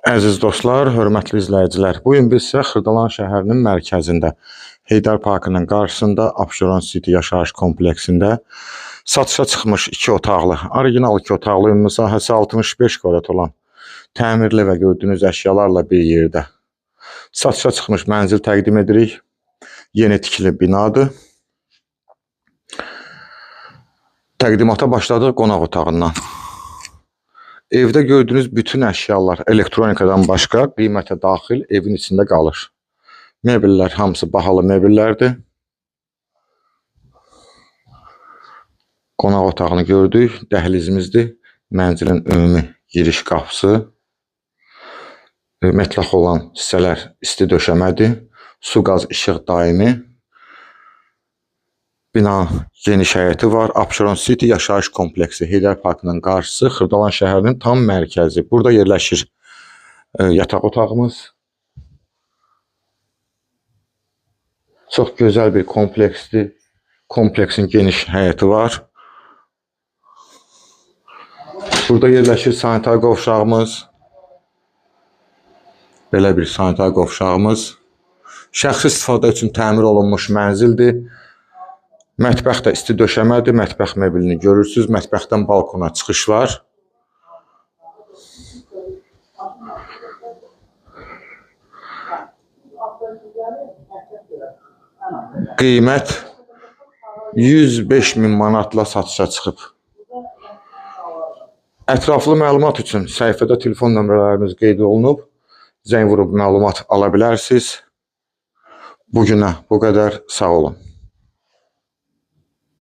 Əziz dostlar, hörmətli izləyicilər, bugün biz sizə Xırdalan şəhərinin mərkəzində, Heydər Parkının qarşısında, Abşeron City yaşayış kompleksində satışa çıxmış 2 otaqlı, orijinal 2 otaqlı, ümumi sahəsi 65 kvadrat olan, təmirli və gördüyünüz əşyalarla bir yerdə satışa çıxmış mənzil təqdim edirik. Yeni tikili binadır. Təqdimata başladıq qonaq otağından. Evdə gördüyünüz bütün əşyalar elektronikadan başqa qiymətə daxil evin içində qalır. Mebellər hamısı bahalı mebellərdir. Qonaq otağını gördük, dəhlizimizdir. Mənzilin ümumi giriş qapısı. Mətlaq olan hissələr isti döşəmədir. Su, qaz, işıq daimi. Bina geniş həyəti var. Abşeron City yaşayış kompleksi, Heydər Parkının qarşısı, Xırdalan şəhərinin tam mərkəzi. Burada yerləşir yataq otağımız. Çox gözəl bir kompleksdir. Kompleksin geniş həyəti var. Burada yerləşir sanitar qovşağımız. Belə bir sanitar qovşağımız. Şəxsi istifadə üçün təmir olunmuş mənzildir. Mətbəx də isti döşəmədir. Mətbəx mebelini görürsünüz. Mətbəxdən balkona çıxış var. Qiymət 105.000 manatla satışa çıxıb. Ətraflı məlumat üçün səhifədə telefon nömrələrimiz qeyd olunub. Zəng vurub məlumat ala bilərsiniz. Bugünə bu qədər. Sağ olun.